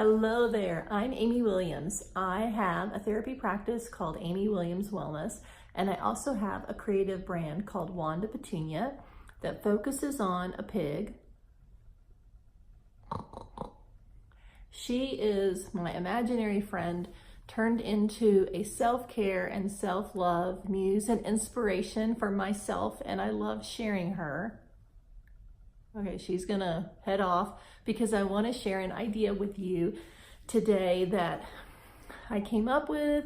Hello there, I'm Amy Williams. I have a therapy practice called Amy Williams Wellness, and I also have a creative brand called Wanda Petunia that focuses on a pig. She is my imaginary friend turned into a self-care and self-love muse and inspiration for myself, and I love sharing her. Okay, she's gonna head off because I want to share an idea with you today that I came up with,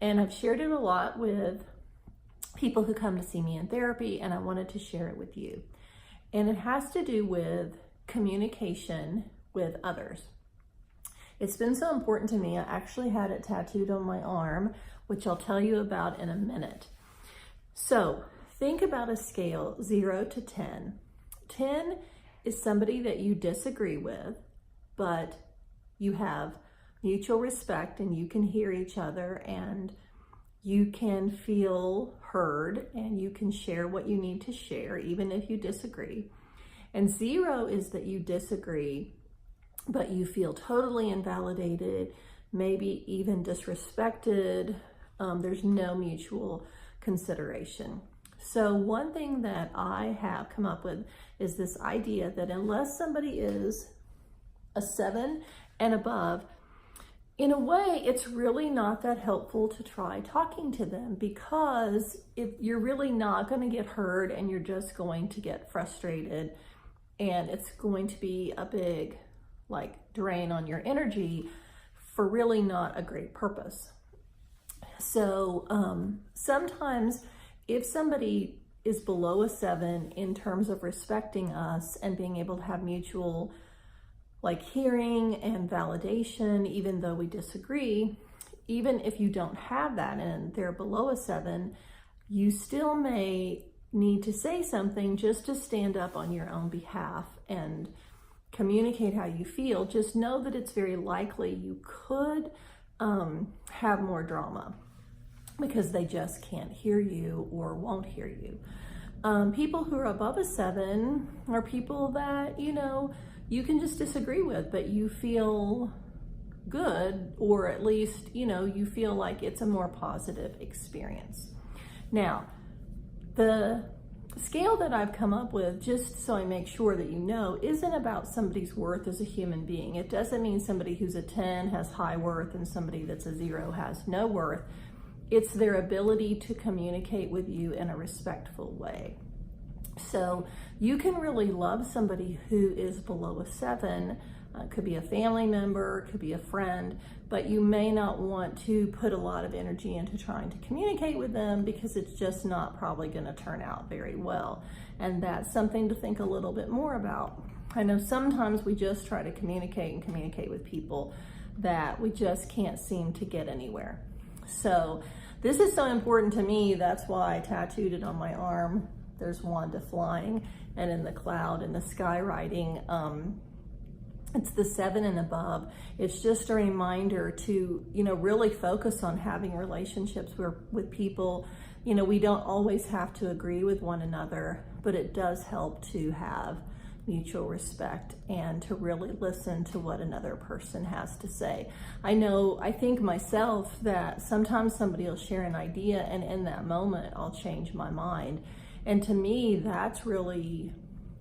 and I've shared it a lot with people who come to see me in therapy, and I wanted to share it with you. And it has to do with communication with others. It's been so important to me. I actually had it tattooed on my arm, which I'll tell you about in a minute. So think about a scale 0 to 10. 10 is somebody that you disagree with, but you have mutual respect and you can hear each other and you can feel heard and you can share what you need to share, even if you disagree. And 0 is that you disagree, but you feel totally invalidated, maybe even disrespected. There's no mutual consideration. So one thing that I have come up with is this idea that unless somebody is a 7 and above, in a way, it's really not that helpful to try talking to them, because if you're really not going to get heard and you're just going to get frustrated, and it's going to be a big drain on your energy for really not a great purpose. So sometimes if somebody is below a 7 in terms of respecting us and being able to have mutual hearing and validation, even though we disagree, even if you don't have that and they're below a 7, you still may need to say something just to stand up on your own behalf and communicate how you feel. Just know that it's very likely you could have more drama because they just can't hear you or won't hear you. People who are above a 7 are people that, you can just disagree with, but you feel good, or at least, you feel like it's a more positive experience. Now, the scale that I've come up with, just so I make sure that you know, isn't about somebody's worth as a human being. It doesn't mean somebody who's a 10 has high worth and somebody that's a 0 has no worth. It's their ability to communicate with you in a respectful way. So you can really love somebody who is below a 7. Could be a family member, could be a friend, but you may not want to put a lot of energy into trying to communicate with them because it's just not probably going to turn out very well. And that's something to think a little bit more about. I know sometimes we just try to communicate with people that we just can't seem to get anywhere. So this is so important to me. That's why I tattooed it on my arm. There's Wanda flying, and in the cloud, in the sky writing, it's the 7 and above. It's just a reminder to, really focus on having relationships with people. We don't always have to agree with one another, but it does help to have mutual respect and to really listen to what another person has to say. I think myself that sometimes somebody will share an idea and in that moment I'll change my mind. And to me, that's really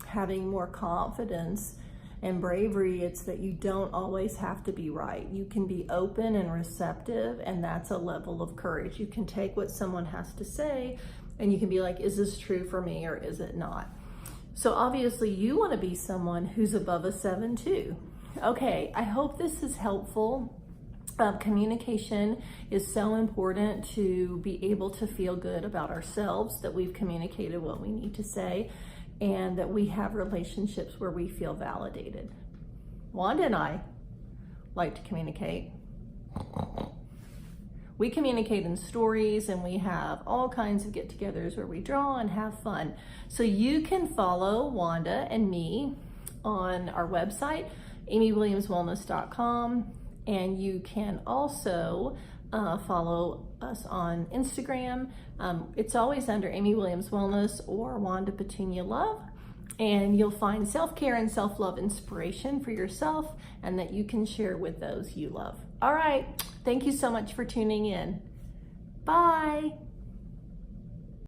having more confidence and bravery. It's that you don't always have to be right. You can be open and receptive, and that's a level of courage. You can take what someone has to say and you can be like, is this true for me or is it not? So obviously you want to be someone who's above a 7 too. Okay, I hope this is helpful. Communication is so important to be able to feel good about ourselves, that we've communicated what we need to say, and that we have relationships where we feel validated. Wanda and I like to communicate. We communicate in stories, and we have all kinds of get-togethers where we draw and have fun. So you can follow Wanda and me on our website, amywilliamswellness.com, and you can also follow us on Instagram. It's always under Amy Williams Wellness or Wanda Petunia Love. And you'll find self-care and self-love inspiration for yourself and that you can share with those you love. All right. Thank you so much for tuning in. Bye.